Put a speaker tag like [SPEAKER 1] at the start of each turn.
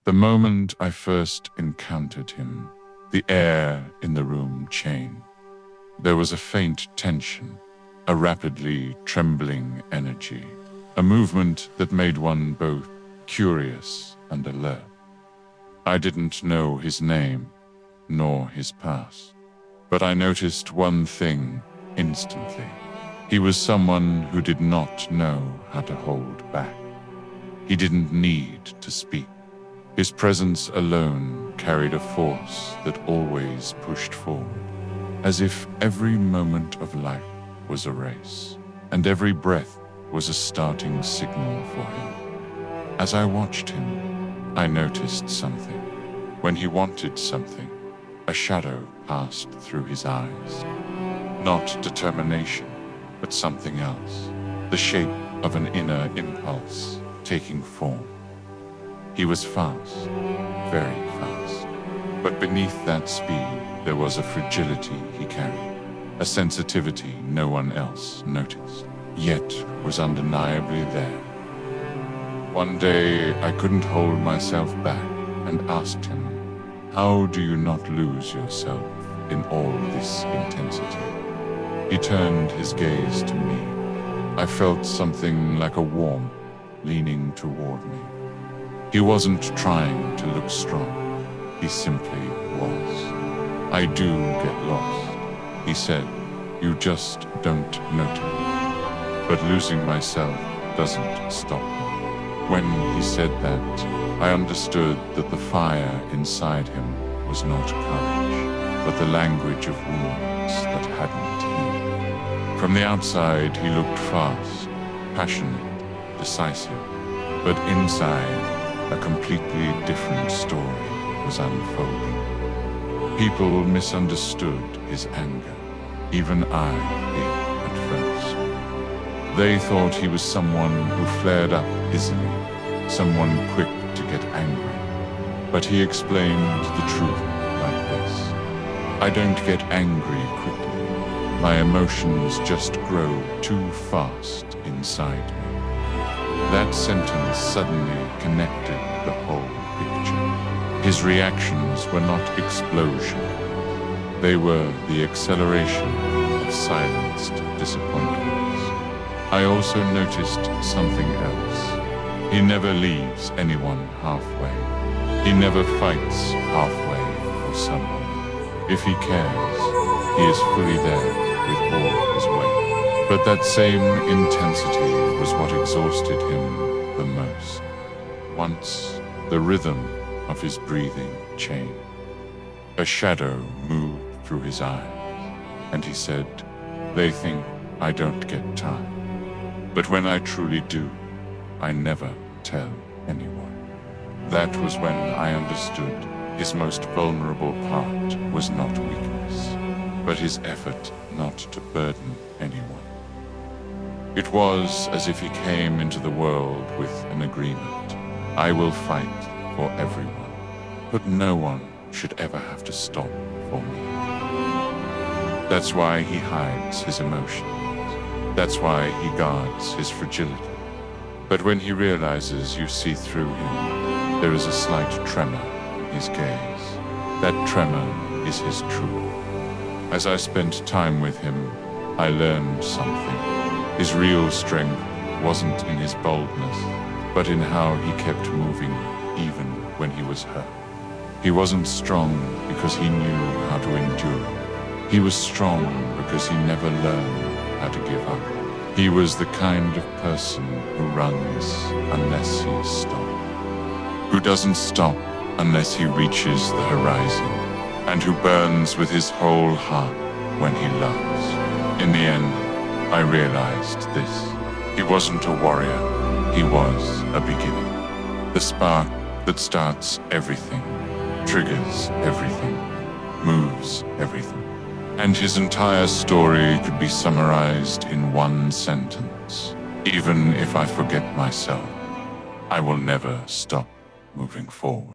[SPEAKER 1] The moment I first encountered him, the air in the room changed. There was a faint tension, a rapidly trembling energy, a movement that made one both curious and alert. I didn't know his name, nor his past, but I noticed one thing instantly. He was someone who did not know how to hold back. He didn't need to speak. His presence alone carried a force that always pushed forward, as if every moment of life was a race, and every breath was a starting signal for him. As I watched him, I noticed something. When he wanted something, a shadow passed through his eyes. Not determination, but something else, the shape of an inner impulse taking form. He was fast, very fast, but beneath that speed there was a fragility he carried, a sensitivity no one else noticed, yet was undeniably there. One day I couldn't hold myself back and asked him, "How do you not lose yourself in all this intensity?" He turned his gaze to me. I felt something like a warmth leaning toward me. He wasn't trying to look strong. He simply was. "I do get lost," he said. "You just don't notice. But losing myself doesn't stop me." When he said that, I understood that the fire inside him was not courage, but the language of wounds that hadn't healed. From the outside, he looked fast, passionate, decisive, but inside, a completely different story was unfolding. People misunderstood his anger. Even I did at first. They thought he was someone who flared up easily, someone quick to get angry. But he explained the truth like this: "I don't get angry quickly. My emotions just grow too fast inside me." That sentence suddenly connected the whole picture. His reactions were not explosions. They were the acceleration of silenced disappointments. I also noticed something else. He never leaves anyone halfway. He never fights halfway for someone. If he cares, he is fully there with all his weight. But that same intensity was what exhausted him the most. Once, the rhythm of his breathing changed. A shadow moved through his eyes, and he said, "They think I don't get time. But when I truly do, I never tell anyone." That was when I understood his most vulnerable part was not weakness, but his effort not to burden anyone. It was as if he came into the world with an agreement. I will fight for everyone, but no one should ever have to stop for me. That's why he hides his emotions. That's why he guards his fragility. But when he realizes you see through him, there is a slight tremor in his gaze. That tremor is his truth. As I spent time with him, I learned something. His real strength wasn't in his boldness, but in how he kept moving even when he was hurt. He wasn't strong because he knew how to endure. He was strong because he never learned how to give up. He was the kind of person who runs unless he stops, who doesn't stop unless he reaches the horizon, and who burns with his whole heart when he loves. In the end, I realized this. He wasn't a warrior. He was a beginning. The spark that starts everything, triggers everything, moves everything. And his entire story could be summarized in one sentence. Even if I forget myself, I will never stop moving forward.